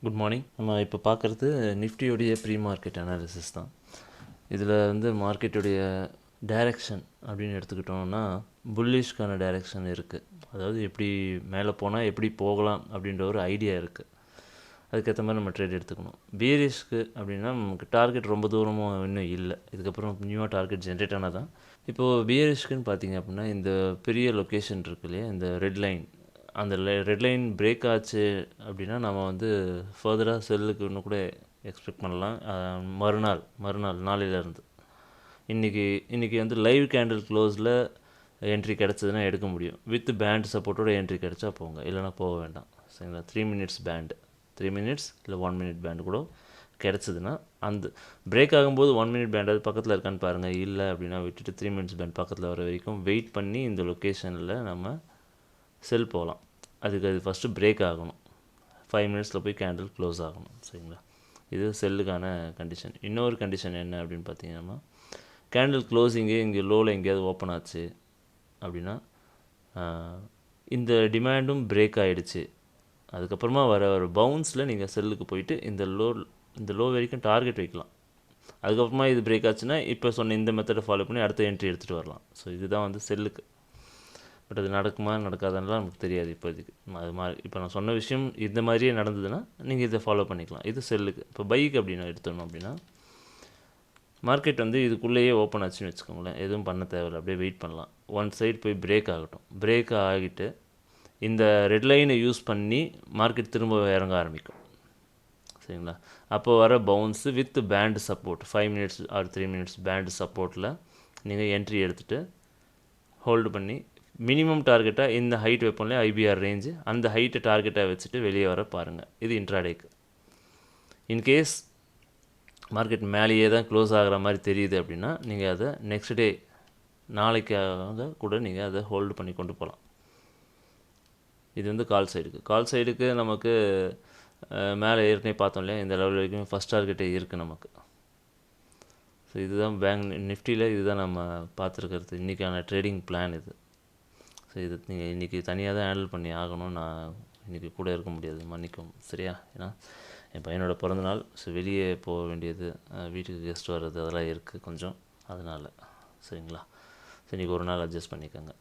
Good morning. நம்ம இப்போ பார்க்குறது நிஃப்டியோடைய ப்ரீ மார்க்கெட் அனாலிசிஸ் தான். இதில் வந்து மார்க்கெட்டுடைய டைரெக்ஷன் அப்படின்னு எடுத்துக்கிட்டோம்னா புல்லிஷ்க்கான டைரெக்ஷன் இருக்குது. அதாவது எப்படி மேலே போனால் எப்படி போகலாம் அப்படின்ற ஒரு ஐடியா இருக்குது. அதுக்கேற்ற மாதிரி நம்ம ட்ரேட் எடுத்துக்கணும். பியரிஷ்க்கு அப்படின்னா நமக்கு டார்கெட் ரொம்ப தூரமும் இன்னும் இல்லை. இதுக்கப்புறம் நியூவாக டார்கெட் ஜென்ரேட் ஆனால் தான். இப்போது பியரிஷ்க்குன்னு பார்த்தீங்க அப்படின்னா இந்த பெரிய லொக்கேஷன் இருக்கு இல்லையா, இந்த ரெட் லைன், அந்த ரெட் லைன் பிரேக் ஆச்சு அப்படின்னா நம்ம வந்து ஃபர்தராக செல்லுக்கு இன்னும் கூட எக்ஸ்பெக்ட் பண்ணலாம். மறுநாள் நாளையிலேருந்து இன்றைக்கி வந்து லைவ் கேண்டில் க்ளோஸில் என்ட்ரி கிடச்சதுன்னா எடுக்க முடியும். வித் பேண்ட் சப்போர்ட்டோட என்ட்ரி கிடச்சா போங்க, இல்லைனா போக வேண்டாம். சரிங்களா? 3 மினிட்ஸ் பேண்டு, 3 மினிட்ஸ் இல்லை 1 மினிட் பேண்டு கூட கிடச்சிதுன்னா அந்த பிரேக் ஆகும்போது 1 மினிட் பேண்ட் அது பக்கத்தில் இருக்கான்னு பாருங்கள். இல்லை அப்படின்னா விட்டுட்டு 3 மினிட்ஸ் பேண்ட் பக்கத்தில் வர வரைக்கும் வெயிட் பண்ணி இந்த லொக்கேஷனில் நம்ம செல் போகலாம். அது ஃபஸ்ட்டு பிரேக் ஆகணும். 5 மினிட்ஸில் போய் கேண்டில் க்ளோஸ் ஆகணும். சரிங்களா? இது செல்லுக்கான கண்டிஷன். இன்னொரு கண்டிஷன் என்ன அப்படின்னு பார்த்தீங்கன்னா, கேண்டில் க்ளோஸிங்கே இங்கே லோவில் எங்கேயாவது ஓப்பன் ஆச்சு அப்படின்னா இந்த டிமாண்டும் பிரேக் ஆகிடுச்சு, அதுக்கப்புறமா வர ஒரு பவுன்ஸில் நீங்கள் செல்லுக்கு போயிட்டு இந்த லோ வரைக்கும் டார்கெட் வைக்கலாம். அதுக்கப்புறமா இது பிரேக் ஆச்சுன்னா இப்போ சொன்ன இந்த மெத்தடை ஃபாலோ பண்ணி அடுத்த என்ட்ரி எடுத்துகிட்டு வரலாம். ஸோ இதுதான் வந்து செல்லுக்கு. பட் அது நடக்குமா நடக்காதுன்னெலாம் நமக்கு தெரியாது இப்போதைக்கு. அது மாதிரி இப்போ நான் சொன்ன விஷயம் இந்த மாதிரியே நடந்ததுன்னா நீங்கள் இதை ஃபாலோ பண்ணிக்கலாம். இது செல்லுக்கு. இப்போ பைக்கு அப்படின்னு எடுத்துடணும் அப்படின்னா மார்க்கெட் வந்து இதுக்குள்ளேயே ஓப்பன் ஆச்சுன்னு வச்சுக்கோங்களேன், எதுவும் பண்ண தேவையில்லை, அப்படியே வெயிட் பண்ணலாம். ஒன் சைடு போய் பிரேக் ஆகட்டும். பிரேக் ஆகிட்டு இந்த ரெட் லைனை யூஸ் பண்ணி மார்க்கெட் திரும்ப இறங்க ஆரம்பிக்கும். சரிங்களா? அப்போ வர bounce with band support 5 minutes or 3 minutes band சப்போர்ட்டில் நீங்கள் என்ட்ரி எடுத்துகிட்டு ஹோல்டு பண்ணி மினிமம் டார்கெட்டாக இந்த ஹைட் வைப்போம்ல, ஐபிஆர் ரேஞ்சு, அந்த ஹைட்டை டார்கெட்டாக வச்சுட்டு வெளியே வர பாருங்கள். இது இன்ட்ராடேக்கு. இன்கேஸ் மார்க்கெட் மேலேயே தான் க்ளோஸ் ஆகிற மாதிரி தெரியுது அப்படின்னா நீங்கள் அதை நெக்ஸ்ட் டே நாளைக்காக கூட நீங்கள் அதை ஹோல்டு பண்ணி கொண்டு போகலாம். இது வந்து கால் சைடுக்கு நமக்கு மேலே ஏற்கனவே பார்த்தோம் இல்லையா, இந்த லெவல் வரைக்கும் ஃபஸ்ட் டார்கெட்டே இருக்குது நமக்கு. ஸோ இதுதான் பேங்க் நிஃப்டியில் இதுதான் நம்ம பார்த்துருக்கிறது இன்றைக்கான ட்ரேடிங் பிளான் இது. ஸோ இது நீங்கள் இன்றைக்கி தனியாக தான் ஹேண்டில் பண்ணி ஆகணும். நான் இன்றைக்கி கூட இருக்க முடியாது, மன்னிக்கும். சரியா? ஏன்னா என் பையனோட பிறந்தநாள். ஸோ வெளியே போக வேண்டியது, வீட்டுக்கு கெஸ்ட் வர்றது அதெல்லாம் இருக்குது கொஞ்சம், அதனால். சரிங்களா? ஸோ இன்றைக்கி ஒரு நாள் அட்ஜஸ்ட் பண்ணிக்கோங்க.